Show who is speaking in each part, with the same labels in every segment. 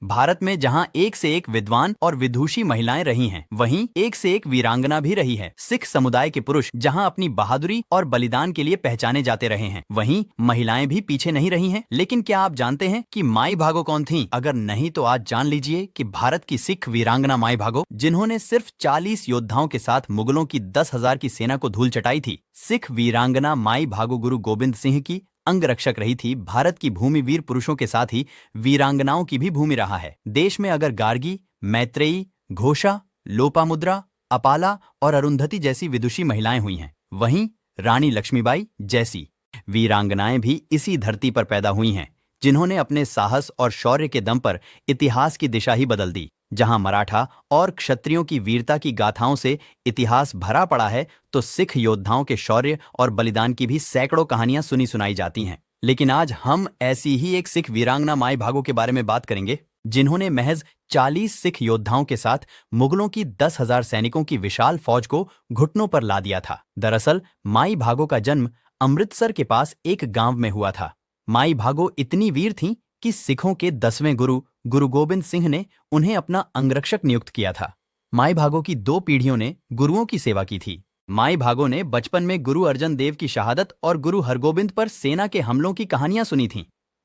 Speaker 1: भारत में जहां एक से एक विद्वान और विदुषी महिलाएं रही हैं, वहीं एक से एक वीरांगना भी रही है। सिख समुदाय के पुरुष जहां अपनी बहादुरी और बलिदान के लिए पहचाने जाते रहे हैं, वहीं महिलाएं भी पीछे नहीं रही हैं। लेकिन क्या आप जानते हैं कि माई भागो कौन थीं? अगर नहीं तो आज जान लीजिए कि भारत की सिख वीरांगना माई भागो, जिन्होंने सिर्फ 40 योद्धाओं के साथ मुगलों की 10,000 की सेना को धूल चटाई थी। सिख वीरांगना माई भागो गुरु गोबिंद सिंह की अंगरक्षक रही थी। भारत की भूमि वीर पुरुषों के साथ ही वीरांगनाओं की भी भूमि रहा है। देश में अगर गार्गी, मैत्रेयी, घोषा, लोपामुद्रा, अपाला और अरुंधति जैसी विदुषी महिलाएं हुई हैं, वहीं रानी लक्ष्मीबाई जैसी वीरांगनाएं भी इसी धरती पर पैदा हुई हैं, जिन्होंने अपने साहस और शौर्य के दम पर इतिहास की दिशा ही बदल दी। जहां मराठा और क्षत्रियों की वीरता की गाथाओं से इतिहास भरा पड़ा है, तो सिख योद्धाओं के शौर्य और बलिदान की भी सैकड़ों कहानियां सुनी सुनाई जाती हैं। लेकिन आज हम ऐसी ही एक सिख वीरांगना माई भागो के बारे में बात करेंगे, जिन्होंने महज 40 सिख योद्धाओं के साथ मुगलों की 10,000 सैनिकों की विशाल फौज को घुटनों पर ला दिया था। दरअसल माई भागो का जन्म अमृतसर के पास एक गांव में हुआ था। माई भागो इतनी वीर थीं कि सिखों के 10वें गुरु गुरु गोबिंद सिंह ने उन्हें अपना अंगरक्षक नियुक्त किया था। माई भागो की 2 पीढ़ियों ने गुरुओं की सेवा की थी। माई भागो ने बचपन में गुरु अर्जन देव की शहादत और गुरु हरगोबिंद पर सेना के हमलों की कहानियां सुनी थीं।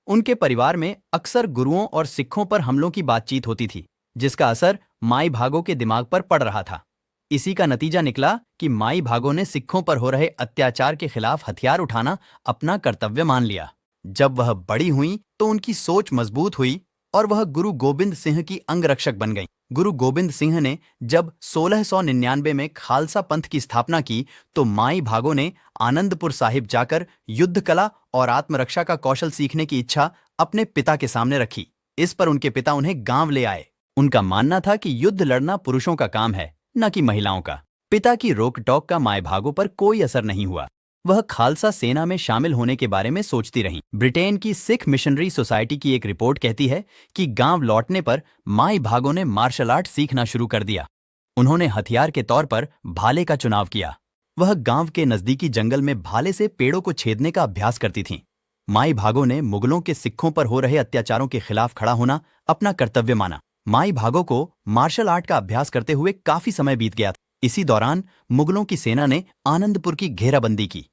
Speaker 1: उनके परिवार में अक्सर गुरुओं और सिखों पर हमलों की बातचीत होती थी, जिसका असर माई भागो के दिमाग पर पड़ रहा था। इसी का नतीजा निकला कि माई भागो ने सिखों पर हो रहे अत्याचार के खिलाफ हथियार उठाना अपना कर्तव्य मान लिया। जब वह बड़ी हुई तो उनकी सोच मजबूत हुई और वह गुरु गोबिंद सिंह की अंगरक्षक बन गईं। गुरु गोबिंद सिंह ने जब 1699 में खालसा पंथ की स्थापना की, तो माई भागो ने आनंदपुर साहिब जाकर युद्ध कला और आत्मरक्षा का कौशल सीखने की इच्छा अपने पिता के सामने रखी। इस पर उनके पिता उन्हें गांव ले आए। उनका मानना था कि युद्ध लड़ना पुरुषों का काम है, न कि महिलाओं का। पिता की रोक टोक का माई भागो पर कोई असर नहीं हुआ। वह खालसा सेना में शामिल होने के बारे में सोचती रहीं। ब्रिटेन की सिख मिशनरी सोसाइटी की एक रिपोर्ट कहती है कि गांव लौटने पर माई भागो ने मार्शल आर्ट सीखना शुरू कर दिया। उन्होंने हथियार के तौर पर भाले का चुनाव किया। वह गांव के नजदीकी जंगल में भाले से पेड़ों को छेदने का अभ्यास करती थीं। माई भागो ने मुगलों के सिखों पर हो रहे अत्याचारों के खिलाफ खड़ा होना अपना कर्तव्य माना। माई भागो को मार्शल आर्ट का अभ्यास करते हुए काफी समय बीत गया। इसी दौरान मुगलों की सेना ने आनंदपुर की घेराबंदी की।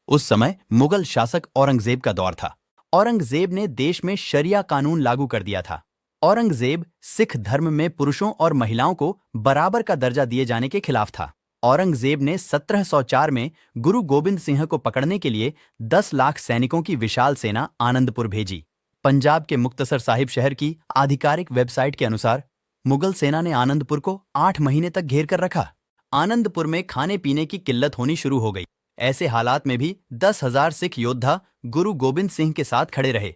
Speaker 1: उस समय मुगल शासक औरंगजेब का दौर था। औरंगजेब ने देश में शरिया कानून लागू कर दिया था। औरंगजेब सिख धर्म में पुरुषों और महिलाओं को बराबर का दर्जा दिए जाने के खिलाफ था। औरंगजेब ने 1704 में गुरु गोबिंद सिंह को पकड़ने के लिए 10 लाख सैनिकों की विशाल सेना आनंदपुर भेजी। पंजाब के मुक्तसर साहिब शहर की आधिकारिक वेबसाइट के अनुसार मुगल सेना ने आनंदपुर को 8 महीने तक घेर कर रखा। आनंदपुर में खाने पीने की किल्लत होनी शुरू हो गई। ऐसे हालात में भी 10,000 सिख योद्धा गुरु गोबिंद सिंह के साथ खड़े रहे।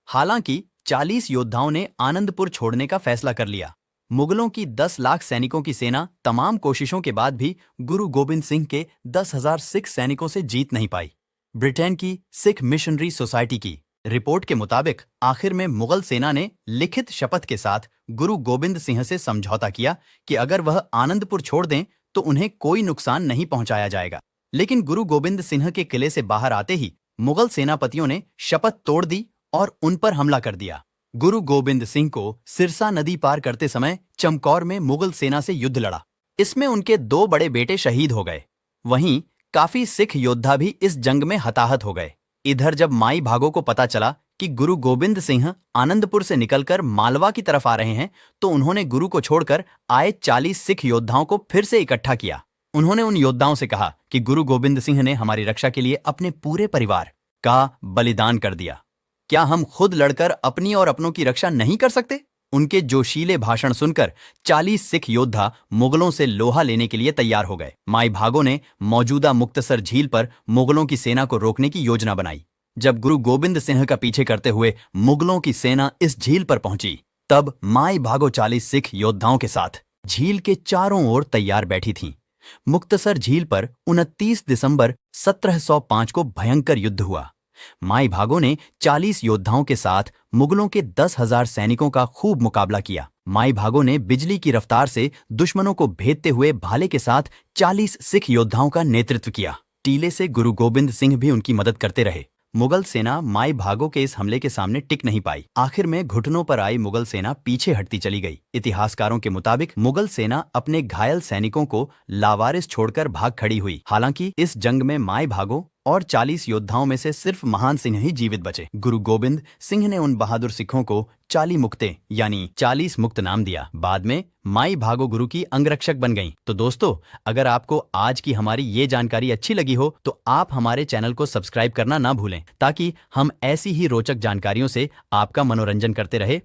Speaker 1: हालांकि 40 योद्धाओं ने आनंदपुर छोड़ने का फैसला कर लिया। मुगलों की 10 लाख सैनिकों की सेना तमाम कोशिशों के बाद भी गुरु गोबिंद सिंह के 10,000 सिख सैनिकों से जीत नहीं पाई। ब्रिटेन की सिख मिशनरी सोसाइटी की रिपोर्ट के मुताबिक आखिर में मुगल सेना ने लिखित शपथ के साथ गुरु गोबिंद सिंह से समझौता किया कि अगर वह आनंदपुर छोड़ दें तो उन्हें कोई नुकसान नहीं पहुंचाया जाएगा। लेकिन गुरु गोबिंद सिंह के किले से बाहर आते ही मुगल सेनापतियों ने शपथ तोड़ दी और उन पर हमला कर दिया। गुरु गोबिंद सिंह को सिरसा नदी पार करते समय चमकौर में मुगल सेना से युद्ध लड़ा। इसमें उनके 2 बड़े बेटे शहीद हो गए। वहीं काफी सिख योद्धा भी इस जंग में हताहत हो गए। इधर जब माई भागो को पता चला कि गुरु गोबिंद सिंह आनंदपुर से निकलकर मालवा की तरफ आ रहे हैं, तो उन्होंने गुरु को छोड़कर आए 40 सिख योद्धाओं को फिर से इकट्ठा किया। उन्होंने उन योद्धाओं से कहा कि गुरु गोबिंद सिंह ने हमारी रक्षा के लिए अपने पूरे परिवार का बलिदान कर दिया। क्या हम खुद लड़कर अपनी और अपनों की रक्षा नहीं कर सकते? उनके जोशीले भाषण सुनकर 40 सिख योद्धा मुगलों से लोहा लेने के लिए तैयार हो गए। माई भागो ने मौजूदा मुक्तसर झील पर मुगलों की सेना को रोकने की योजना बनाई। जब गुरु गोबिंद सिंह का पीछे करते हुए मुगलों की सेना इस झील पर पहुंची, तब माई भागो 40 सिख योद्धाओं के साथ झील के चारों ओर तैयार बैठी थीं। मुक्तसर झील पर 29 दिसंबर 1705 को भयंकर युद्ध हुआ। माई भागो ने 40 योद्धाओं के साथ मुगलों के 10,000 सैनिकों का खूब मुकाबला किया। माई भागो ने बिजली की रफ्तार से दुश्मनों को भेदते हुए भाले के साथ 40 सिख योद्धाओं का नेतृत्व किया। टीले से गुरु गोबिंद सिंह भी उनकी मदद करते रहे। मुगल सेना माई भागो के इस हमले के सामने टिक नहीं पाई। आखिर में घुटनों पर आई मुगल सेना पीछे हटती चली गई। इतिहासकारों के मुताबिक मुगल सेना अपने घायल सैनिकों को लावारिस छोड़कर भाग खड़ी हुई। हालांकि इस जंग में माई भागो और 40 योद्धाओं में से सिर्फ महान सिंह ही जीवित बचे। गुरु गोविंद सिंह ने उन बहादुर सिखों को 40 मुक्ते यानी 40 मुक्त नाम दिया। बाद में माई भागो गुरु की अंगरक्षक बन गईं। तो दोस्तों, अगर आपको आज की हमारी ये जानकारी अच्छी लगी हो तो आप हमारे चैनल को सब्सक्राइब करना ना भूलें, ताकि हम ऐसी ही रोचक जानकारियों से आपका मनोरंजन करते रहे।